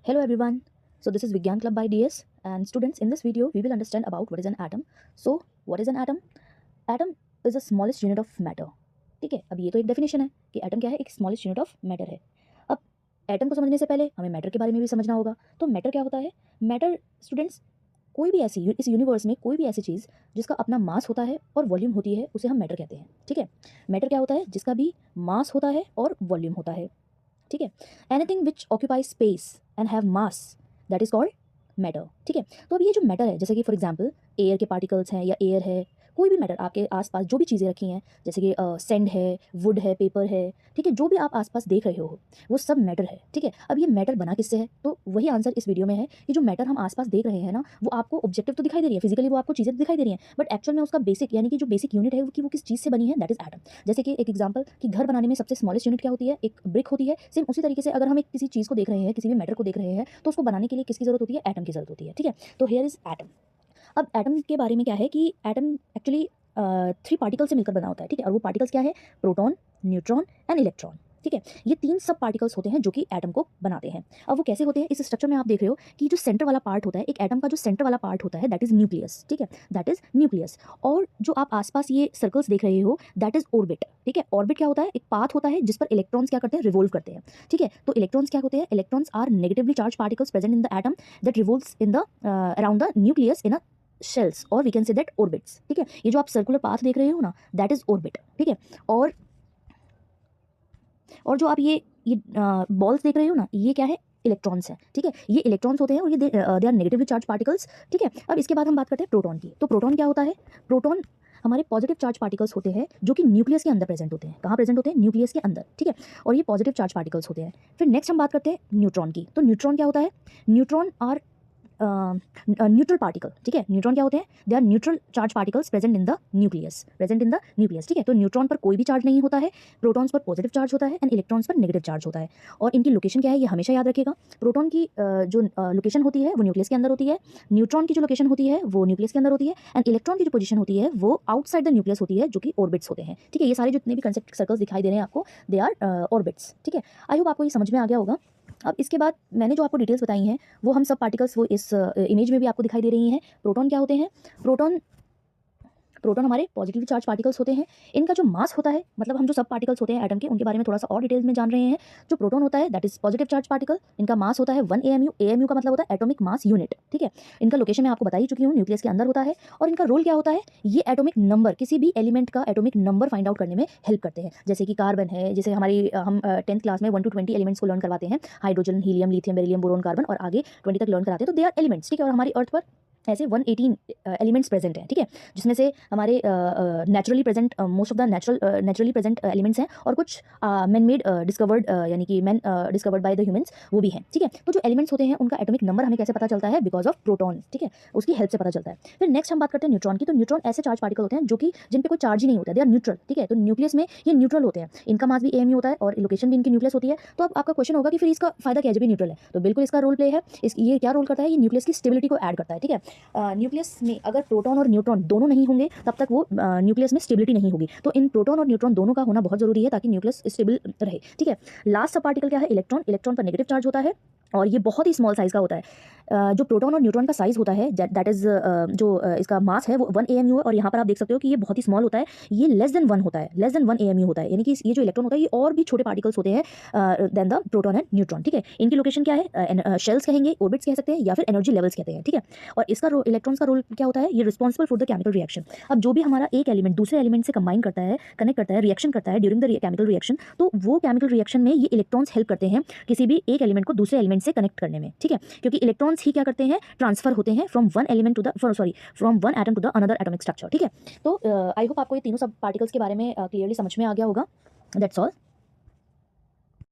Hello everyone. So this is Vigyan Club by DS, and students, in this video we will understand about what is an atom. So what is an atom? Atom is the smallest unit of matter. ठीक है, अब ये तो एक definition है कि atom क्या है, एक स्मॉलेस्ट यूनिट ऑफ मैटर है। अब एटम को समझने से पहले हमें मैटर के बारे में भी समझना होगा। तो मैटर क्या होता है? मैटर स्टूडेंट्स, कोई भी ऐसी इस यूनिवर्स में कोई भी ऐसी चीज़ जिसका अपना मास होता है और वॉल्यूम होती है उसे हम मैटर कहते हैं। ठीक है, मैटर क्या होता है? जिसका भी मास होता है और वॉल्यूम होता है। ठीक है, anything which occupy space and have mass, that is called matter. ठीक है, तो अब ये जो मैटर है, जैसे कि फॉर एग्जांपल एयर के पार्टिकल्स हैं या एयर है, कोई भी मैटर आपके आसपास जो भी चीज़ें रखी हैं, जैसे कि सैंड है, वुड है, पेपर है, ठीक है, जो भी आप आसपास देख रहे हो वो सब मैटर है। ठीक है, अब ये मैटर बना किससे है? तो वही आंसर इस वीडियो में है कि जो मैटर हम आसपास देख रहे हैं ना, वो आपको ऑब्जेक्टिव तो दिखाई दे रही है, फिजिकली वो आपको चीज़ें दिखाई दे रही हैं, बट एक्चुअल में उसका बेसिक यानी कि जो बेसिक यूनिट है वो किस चीज़ से बनी है, दैट इज एटम। जैसे कि एक एग्जाम्पल कि घर बनाने में सबसे स्मॉलेस्ट यूनिट क्या होती है? एक ब्रिक होती है। सेम उसी तरीके से अगर हम एक किसी चीज़ को देख रहे हैं, किसी भी मैटर को देख रहे हैं, तो उसको बनाने के लिए किसकी जरूरत होती है? एटम की जरूरत होती है। ठीक है, तो हियर इज एटम। अब एटम के बारे में क्या है कि एटम एक्चुअली 3 पार्टिकल से मिलकर बना होता है। ठीक है, और वो पार्टिकल्स क्या है? Proton, neutron and electron. ठीक है, ये 3 सब पार्टिकल्स होते हैं जो कि एटम को बनाते हैं। अब वो कैसे होते हैं? इस स्ट्रक्चर में आप देख रहे हो कि जो सेंटर वाला पार्ट होता है, एक एटम का जो सेंटर वाला पार्ट होता है, दैट इज न्यूक्लियस। ठीक है, दैट इज न्यूक्लियस। और जो आप आसपास ये सर्कल्स देख रहे हो, दैट इज ऑर्बिट। ठीक है, ऑर्बिट क्या होता है? एक पाथ होता है जिस पर इलेक्ट्रॉन्स क्या करते हैं? रिवॉल्व करते हैं। ठीक है, तो इलेक्ट्रॉन्स क्या होते हैं? Electrons are negatively charge particles present in the atom that revolves in the around the nucleus in a shells, और we can say that orbits. ठीक है, ये जो आप सर्कुलर पाथ देख रहे हो ना, दैट इज ऑर्बिट। ठीक है, और जो आप ये बॉल्स देख रहे हो ना, ये क्या है? इलेक्ट्रॉन्स है। ठीक है, ये इलेक्ट्रॉन्स होते हैं और ये they are negatively charge particles. ठीक है, अब इसके बाद हम बात करते हैं प्रोटॉन की। तो प्रोटॉन क्या होता है? प्रोटॉन हमारे पॉजिटिव चार्ज पार्टिकल्स होते हैं जो कि न्यूक्लियस के अंदर प्रेजेंट होते हैं। कहाँ प्रेजेंट होते हैं? न्यूक्लियस के अंदर। ठीक है, और ये पॉजिटिव चार्ज पार्टिकल्स होते हैं। फिर नेक्स्ट हम बात करते हैं न्यूट्रॉन की। तो न्यूट्रॉन क्या होता है? Neutron are neutral particle. ठीक है, न्यूट्रॉन क्या होते हैं? They are neutral charge particles present in the nucleus, present in the nucleus. ठीक है, तो न्यूट्रॉन पर कोई भी चार्ज नहीं होता है, प्रोटॉन्स पर पॉजिटिव चार्ज होता है एंड इलेक्ट्रॉन्स पर नेगेटिव चार्ज होता है। और इनकी लोकेशन क्या है, ये हमेशा याद रखिएगा। प्रोटॉन की जो लोकेशन होती है वो न्यूक्लियस के अंदर होती है, न्यूट्रॉन की जो लोकेशन होती है वो न्यूक्लियस के अंदर होती है, एंड इलेक्ट्रॉन की जो पोजीशन होती है वो आउटसाइड द न्यूक्लियस होती है, जो कि ऑर्बिट्स होते हैं। ठीक है, ये सारे जितने भी कंसेंट्रिक सर्कल्स दिखाई दे रहे हैं आपको, दे आर ऑर्बिट्स। ठीक है, आई होप आपको ये समझ में आ गया होगा। अब इसके बाद मैंने जो आपको डिटेल्स बताई हैं वो हम सब पार्टिकल्स वो इस इमेज में भी आपको दिखाई दे रही हैं। प्रोटॉन क्या होते हैं? प्रोटॉन प्रोटॉन हमारे पॉजिटिवली चार्ज पार्टिकल्स होते हैं। इनका जो मास होता है, मतलब हम जो सब पार्टिकल्स होते हैं एटम के, उनके बारे में थोड़ा सा और डिटेल्स में जान रहे हैं। जो प्रोटॉन होता है that is positive charge particle, इनका मास होता है 1 AMU। AMU का मतलब होता है एटॉमिक मास यूनिट। ठीक है, इनका लोकेशन मैं आपको बता ही चुकी हूँ, न्यूक्लियस के अंदर होता है। और इनका रोल क्या होता है? ये एटॉमिक नंबर, किसी भी एलिमेंट का एटॉमिक नंबर फाइंड आउट करने में हेल्प करते हैं। जैसे कि कार्बन है, जैसे हमारी हम 10th क्लास में 1 to 20 एलिमेंट्स को लर्न करवाते हैं, hydrogen, helium, lithium, beryllium, boron, carbon, और आगे 20 तक लर्न कराते हैं। तो दे आर एलिमेंट्स। ठीक है, और हमारी अर्थ पर ऐसे 118 एलिमेंट्स प्रेजेंट हैं। ठीक है, जिसमें से हमारे naturally present most of the naturally present elements हैं, और कुछ मैन मेड डिस्कवर्ड यानी कि man discovered by the humans वो भी हैं। ठीक है, तो जो एलिमेंट्स होते हैं उनका एटॉमिक नंबर हमें कैसे पता चलता है? Because of proton. ठीक है, उसकी हेल्प से पता चलता है। फिर नेक्स्ट हम बात करते हैं न्यूट्रॉन की। तो न्यूट्रॉन ऐसे चार्ज पार्टिकल होते हैं जो कि जिन पे कोई चार्ज ही नहीं होता है, दे आर न्यूट्रल। ठीक है, तो न्यूक्लियस में ये न्यूट्रल होते हैं, इनका मास भी AMU होता है और लोकेशन भी इनकी न्यूक्लियस होती है। तो अब आपका क्वेश्चन होगा कि फिर इसका फायदा क्या है जब ये न्यूट्रल है? तो बिल्कुल इसका रोल प्ले है। ये क्या रोल करता है? ये न्यूक्लियस की स्टेबिलिटी को ऐड करता है। ठीक है, न्यूक्लियस में अगर प्रोटॉन और न्यूट्रॉन दोनों नहीं होंगे तब तक वो न्यूक्लियस में स्टेबिलिटी नहीं होगी। तो इन प्रोटॉन और न्यूट्रॉन दोनों का होना बहुत जरूरी है ताकि न्यूक्लियस स्टेबल रहे। ठीक है, लास्ट सब पार्टिकल क्या है? इलेक्ट्रॉन। इलेक्ट्रॉन पर नेगेटिव चार्ज होता है और ये बहुत ही स्मॉल साइज का होता है। जो प्रोटॉन और न्यूट्रॉन का साइज होता है दैट इज जो इसका मास है वो 1 AMU है, और यहाँ पर आप देख सकते हो कि ये बहुत ही स्मॉल होता है, ये लेस देन 1 होता है, लेस देन 1 AMU होता है। यानी कि ये जो इलेक्ट्रॉन होता है ये और भी छोटे पार्टिकल्स होते हैं than the proton and neutron. ठीक है, इनकी लोकेशन क्या है? शेल्स कहेंगे, ऑर्बिट्स कह सकते हैं, या फिर एनर्जी लेवल्स कहते हैं। ठीक है, और इसका इलेक्ट्रॉन्स का रोल क्या होता है? ये responsible for the chemical reaction. अब जो भी हमारा एक एलिमेंट दूसरे एलिमेंट से कंबाइन करता है, कनेक्ट करता है, रिएक्शन करता है ड्यूरिंग द केमिकल रिएक्शन, तो वो केमिकल रिएक्शन में ये इलेक्ट्रॉन्स हेल्प करते हैं किसी भी एक एलिमेंट को दूसरे एलिमेंट से कनेक्ट करने में। ठीक है, क्योंकि इलेक्ट्रॉन्स ही क्या करते हैं? ट्रांसफर होते हैं from one element to the from one atom to the another atomic structure. ठीक है, तो आई होप आपको ये तीनों सब पार्टिकल्स के बारे में क्लियरली समझ में आ गया होगा। That's all.